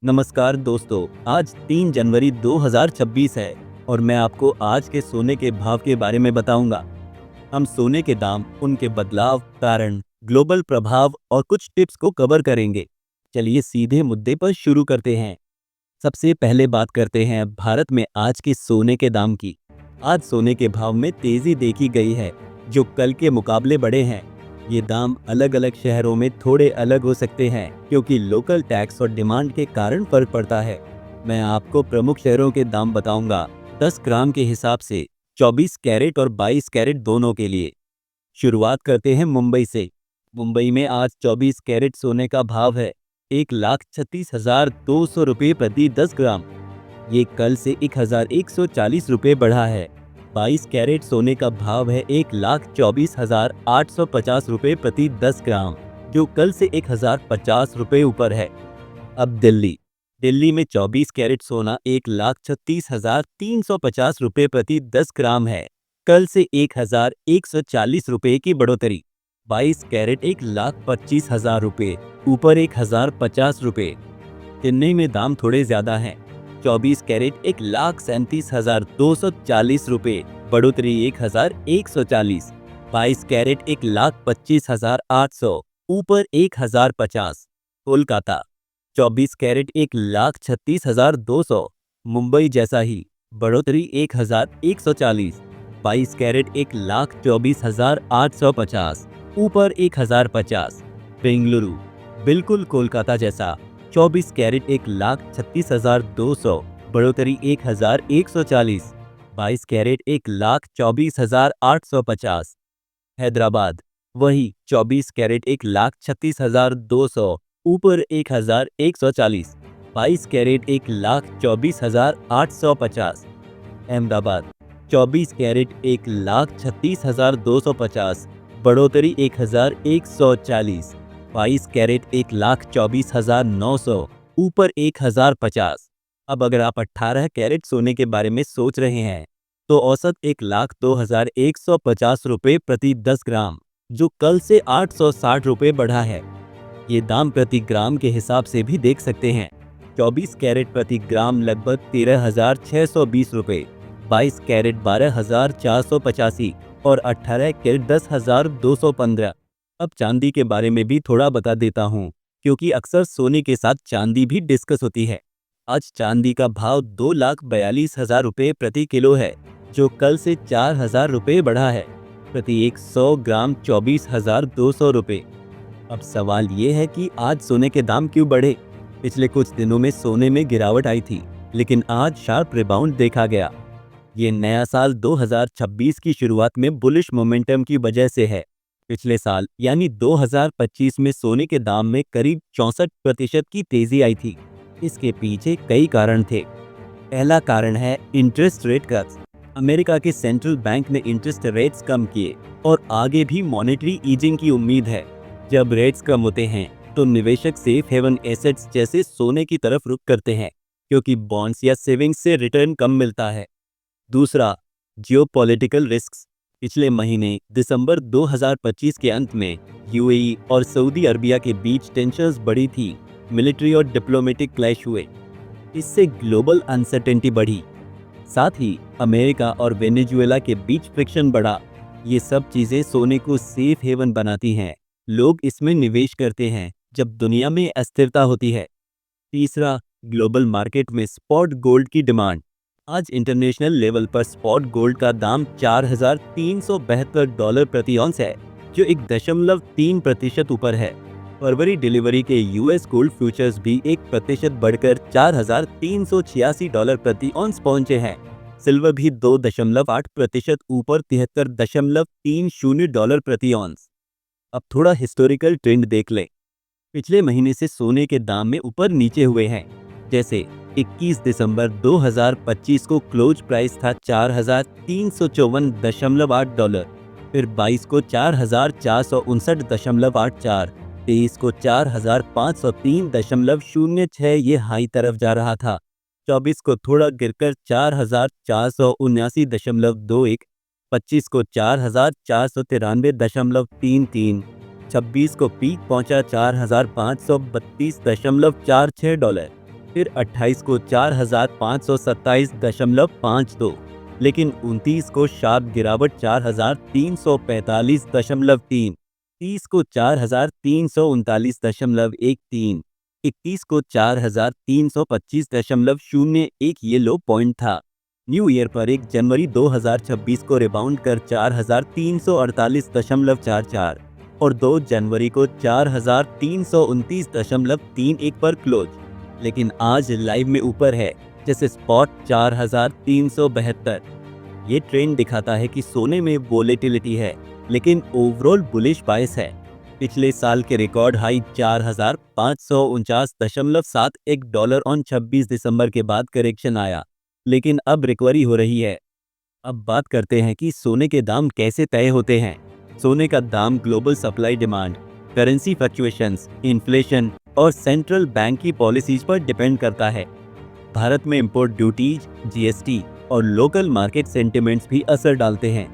नमस्कार दोस्तों, आज 3 जनवरी 2026 है और मैं आपको आज के सोने के भाव के बारे में बताऊंगा। हम सोने के दाम, उनके बदलाव, कारण, ग्लोबल प्रभाव और कुछ टिप्स को कवर करेंगे। चलिए सीधे मुद्दे पर शुरू करते हैं। सबसे पहले बात करते हैं भारत में आज के सोने के दाम की। आज सोने के भाव में तेजी देखी गई है, जो कल के मुकाबले बढ़े हैं। ये दाम अलग अलग शहरों में थोड़े अलग हो सकते हैं, क्योंकि लोकल टैक्स और डिमांड के कारण फर्क पड़ता है। मैं आपको प्रमुख शहरों के दाम बताऊंगा, 10 ग्राम के हिसाब से, 24 कैरेट और 22 कैरेट दोनों के लिए। शुरुआत करते हैं मुंबई से। मुंबई में आज 24 कैरेट सोने का भाव है 1,36,200 रुपये प्रति 10 ग्राम। ये कल से 1,140 रुपये बढ़ा है। 22 कैरेट सोने का भाव है 1,24,850 रुपये प्रति 10 ग्राम, जो कल से 1,050 रुपये ऊपर है। अब दिल्ली। दिल्ली में 24 कैरेट सोना 1,36,350 रुपये प्रति 10 ग्राम है, कल से 1,140 रुपये की बढ़ोतरी। 22 कैरेट 1,25,000 रुपये, ऊपर 1,050 रुपये। चेन्नई में दाम थोड़े ज्यादा हैं। 24 कैरेट 1,37,240 रुपये, बढ़ोतरी 1,140। 22 कैरेट 1,25,800, ऊपर 1,050। कोलकाता। 24 कैरेट 1,36,200, मुंबई जैसा ही, बढ़ोतरी 1,140। 22 कैरेट 1,24,850, ऊपर 1,050। बेंगलुरु। बिल्कुल कोलकाता जैसा, 24 कैरेट 1,36,200, बढ़ोतरी 1,140। 22 कैरेट 1,24,850। हैदराबाद। वही 24 कैरेट 1,36,200, ऊपर 1,140। 22 कैरेट 1,24,850। अहमदाबाद। 24 कैरेट 1,36,250, बढ़ोतरी 1,140। 22 कैरेट 1,24,900, ऊपर 1,050। अब अगर आप 18 कैरेट सोने के बारे में सोच रहे हैं, तो औसत 1,02,150 रुपये प्रति 10 ग्राम, जो कल से 860 रुपये बढ़ा है। ये दाम प्रति ग्राम के हिसाब से भी देख सकते हैं। 24 कैरेट प्रति ग्राम लगभग 13,620 रुपये, 22 कैरेट 12,485 और 18 कैरेट 10,215। अब चांदी के बारे में भी थोड़ा बता देता हूँ, क्योंकि अक्सर सोने के साथ चांदी भी डिस्कस होती है। आज चांदी का भाव 2,42,000 रुपये प्रति किलो है, जो कल से 4,000 रुपये बढ़ा है। प्रति 100 ग्राम 24,200 रुपये। अब सवाल ये है कि आज सोने के दाम क्यों बढ़े? पिछले कुछ दिनों में सोने में गिरावट आई थी, लेकिन आज शार्प रिबाउंड देखा गया। ये नया साल 2026 की शुरुआत में बुलिश मोमेंटम की वजह से है। पिछले साल यानी 2025 में सोने के दाम में करीब 64% की तेजी आई थी। इसके पीछे कई कारण थे। पहला कारण है इंटरेस्ट रेट कट्स। अमेरिका के सेंट्रल बैंक ने इंटरेस्ट रेट्स कम किए और आगे भी मॉनेटरी ईजिंग की उम्मीद है। जब रेट्स कम होते हैं, तो निवेशक सेफ हेवन एसेट्स जैसे सोने की तरफ रुख करते हैं, क्योंकि बॉन्ड्स या सेविंग्स से रिटर्न कम मिलता है। दूसरा, जियोपॉलिटिकल रिस्क्स। पिछले महीने दिसंबर 2025 के अंत में यूएई और सऊदी अरबिया के बीच टेंशन्स बढ़ी थी। मिलिट्री और डिप्लोमेटिक क्लैश हुए। इससे ग्लोबल अनसर्टेनिटी बढ़ी। साथ ही अमेरिका और वेनेजुएला के बीच फ्रिक्शन बढ़ा। ये सब चीजें सोने को सेफ हेवन बनाती हैं। लोग इसमें निवेश करते हैं जब दुनिया में अस्थिरता होती है। तीसरा, ग्लोबल मार्केट में स्पॉट गोल्ड की डिमांड। आज इंटरनेशनल लेवल पर स्पॉट गोल्ड का दाम $4,372 प्रति ऑन्स है, जो 1.3% ऊपर है। फरवरी डिलीवरी के यूएस गोल्ड फ्यूचर्स भी 1% बढ़कर $4,386 प्रति ऑन्स पहुंचे हैं। सिल्वर भी 2.8% ऊपर $73.30 प्रति ऑन्स। अब थोड़ा हिस्टोरिकल ट्रेंड देख लें। पिछले महीने से सोने के दाम में ऊपर नीचे हुए हैं। जैसे 21 दिसंबर 2025 को क्लोज प्राइस था $4,354.8, फिर 22 को 4,459.84, 23 को 4,503.06 ये हाई तरफ जा रहा था। 24 को थोड़ा गिरकर 4,479.21, 25 को 4,493.33, 26 को पीक पहुंचा $4,532.46। फिर 28 को 4,527.52, लेकिन 29 को शार्प गिरावट 4,345.3, 30 को 4,339.13, 31 को 4,325.01 ये लो पॉइंट था। न्यू ईयर पर 1 जनवरी 2026 को रिबाउंड कर 4,348.44 और 2 जनवरी को 4,329.31 पर क्लोज, लेकिन आज लाइव में ऊपर है, जैसे स्पॉट 4,372। ये ट्रेंड दिखाता है कि सोने में वोलेटिलिटी है, लेकिन ओवरऑल बुलिश बायस है। पिछले साल के रिकॉर्ड हाई 4,549.71 डॉलर ऑन 26 दिसंबर के बाद करेक्शन आया, लेकिन अब रिकवरी हो रही है। अब बात करते हैं कि सोने के दाम कैसे तय होते हैं। सोने का दाम global supply demand, currency fluctuations, inflation और सेंट्रल बैंक की पॉलिसीज पर डिपेंड करता है। भारत में इंपोर्ट ड्यूटीज, जीएसटी और लोकल मार्केट सेंटिमेंट्स भी असर डालते हैं,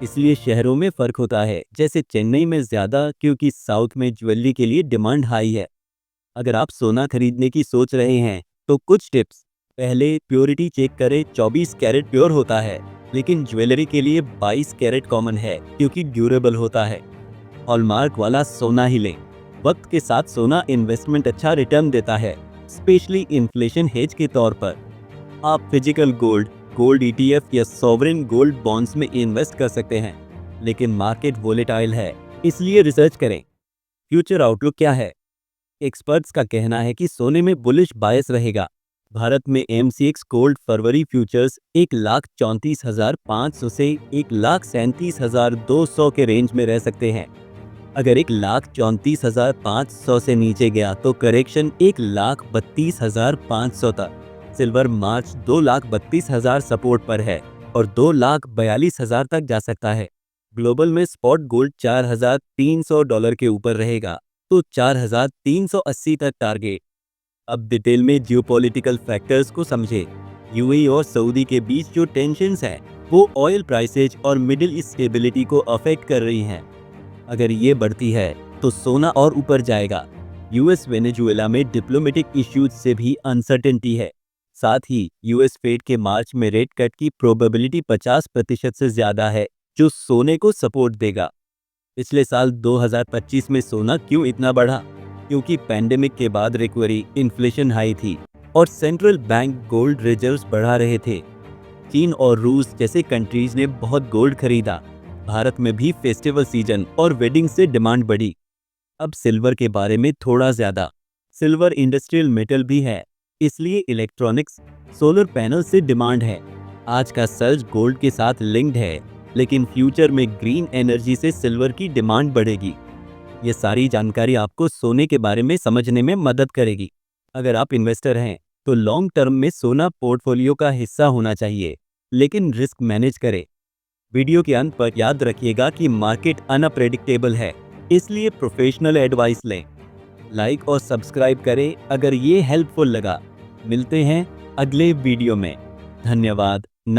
इसलिए शहरों में फर्क होता है। जैसे चेन्नई में ज़्यादा, क्योंकि साउथ में ज्वेलरी के लिए डिमांड हाई है। अगर आप सोना खरीदने की सोच रहे हैं तो कुछ टिप्स। पहले प्योरिटी चेक करें, 24 कैरेट प्योर होता है, लेकिन ज्वेलरी के लिए 22 कैरेट कॉमन है क्योंकि ड्यूरेबल होता है। हॉलमार्क वाला सोना ही लें। वक्त के साथ सोना इन्वेस्टमेंट अच्छा रिटर्न देता है, स्पेशली इन्फ्लेशन हेज के तौर पर। आप फिजिकल गोल्ड, गोल्ड ईटीएफ या सॉवरेन गोल्ड बॉन्ड्स में इन्वेस्ट कर सकते हैं, लेकिन मार्केट वोलेटाइल है, इसलिए रिसर्च करें। फ्यूचर आउटलुक क्या है? एक्सपर्ट्स का कहना है कि सोने में बुलिश बायस रहेगा। भारत में एमसीएक्स गोल्ड फरवरी फ्यूचर्स 1,34,500 से 1,37,200 के रेंज में रह सकते हैं। अगर 1,34,500 से नीचे गया तो करेक्शन 1,32,500 तक। सिल्वर मार्च 2,32,000 सपोर्ट पर है और 2,42,000 तक जा सकता है। ग्लोबल में स्पॉट गोल्ड 4,300 डॉलर के ऊपर रहेगा तो 4,380 तक टारगेट। अब डिटेल में जियोपॉलिटिकल फैक्टर्स को समझे। यूएई और सऊदी के बीच जो टेंशन्स हैं, वो ऑयल प्राइसेज और मिडिल ईस्ट स्टेबिलिटी को अफेक्ट कर रही हैं। अगर ये बढ़ती है तो सोना और ऊपर जाएगा। यूएस वेनेजुएला में डिप्लोमेटिक इश्यूज से भी अनसर्टेनिटी है। साथ ही यूएस फेड के मार्च में रेट कट की प्रोबेबिलिटी 50% से ज़्यादा है, जो सोने को सपोर्ट देगा। पिछले साल 2025 में सोना क्यों इतना बढ़ा? क्योंकि पैंडेमिक के बाद रिकवरी, इन्फ्लेशन हाई थी और सेंट्रल बैंक गोल्ड रिजर्व्स बढ़ा रहे थे। चीन और रूस जैसे कंट्रीज ने बहुत गोल्ड खरीदा। भारत में भी फेस्टिवल सीजन और वेडिंग से डिमांड बढ़ी। अब सिल्वर के बारे में थोड़ा ज़्यादा। सिल्वर इंडस्ट्रियल मेटल भी है, इसलिए इलेक्ट्रॉनिक्स, सोलर पैनल से डिमांड है। आज का सर्ज गोल्ड के साथ लिंक्ड है, लेकिन फ्यूचर में ग्रीन एनर्जी से सिल्वर की डिमांड बढ़ेगी। ये सारी जानकारी आपको सोने के बारे में समझने में मदद करेगी। अगर आप इन्वेस्टर हैं तो लॉन्ग टर्म में सोना पोर्टफोलियो का हिस्सा होना चाहिए, लेकिन रिस्क मैनेज करें। वीडियो के अंत पर याद रखिएगा कि मार्केट अनप्रेडिक्टेबल है, इसलिए प्रोफेशनल एडवाइस लें। लाइक और सब्सक्राइब करें अगर ये हेल्पफुल लगा। मिलते हैं अगले वीडियो में। धन्यवाद।